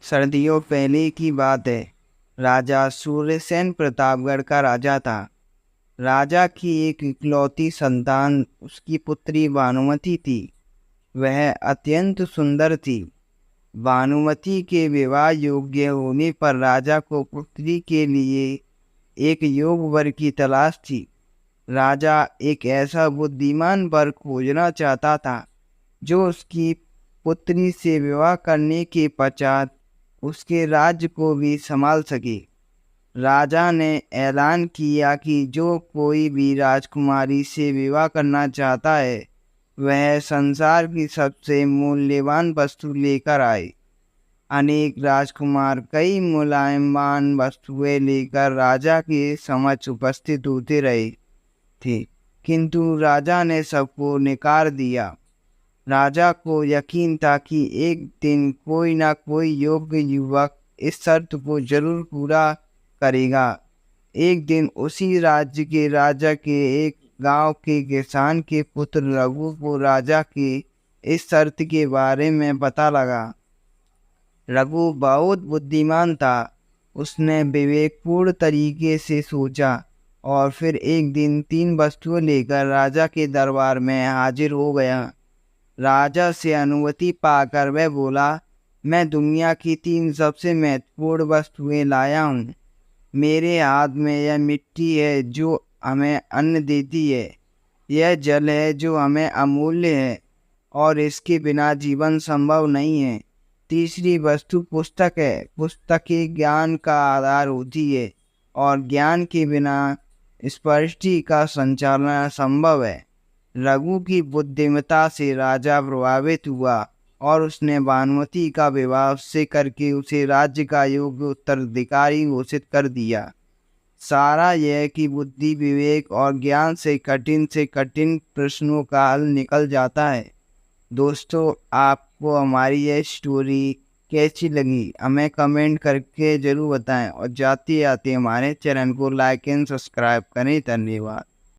सर्दियों पहले की बात है। राजा सूर्यसेन प्रतापगढ़ का राजा था। राजा की एक इकलौती संतान उसकी पुत्री भानुमति थी। वह अत्यंत सुंदर थी। भानुमति के विवाह योग्य होने पर राजा को पुत्री के लिए एक योग्य वर की तलाश थी। राजा एक ऐसा बुद्धिमान वर खोजना चाहता था जो उसकी पुत्री से विवाह करने के पश्चात उसके राज्य को भी संभाल सके। राजा ने ऐलान किया कि जो कोई भी राजकुमारी से विवाह करना चाहता है वह संसार की सबसे मूल्यवान वस्तु लेकर आए। अनेक राजकुमार कई मूल्यवान वस्तुएं लेकर राजा के समक्ष उपस्थित होते रहे थे, किंतु राजा ने सबको नकार दिया। राजा को यकीन था कि एक दिन कोई ना कोई योग्य युवक इस शर्त को जरूर पूरा करेगा। एक दिन उसी राज्य के राजा के एक गांव के किसान के पुत्र रघु को राजा के इस शर्त के बारे में पता लगा। रघु बहुत बुद्धिमान था। उसने विवेकपूर्ण तरीके से सोचा और फिर एक दिन 3 वस्तुएं लेकर राजा के दरबार में हाजिर हो गया। राजा से अनुमति पाकर वह बोला, मैं दुनिया की 3 सबसे महत्वपूर्ण वस्तुएं लाया हूँ। मेरे हाथ में यह मिट्टी है जो हमें अन्न देती है, यह जल है जो हमें अमूल्य है और इसके बिना जीवन संभव नहीं है। तीसरी वस्तु पुस्तक है। पुस्तकें ज्ञान का आधार होती है और ज्ञान के बिना स्पष्टि का संचालन असंभव है। रघु की बुद्धिमत्ता से राजा प्रभावित हुआ और उसने भानुमति का विवाह उससे करके उसे राज्य का योग्य उत्तराधिकारी घोषित कर दिया। सारा यह कि बुद्धि, विवेक और ज्ञान से कठिन प्रश्नों का हल निकल जाता है। दोस्तों, आपको हमारी यह स्टोरी कैसी लगी हमें कमेंट करके ज़रूर बताएं और जाते आते हमारे चैनल को लाइक एंड सब्सक्राइब करें। धन्यवाद।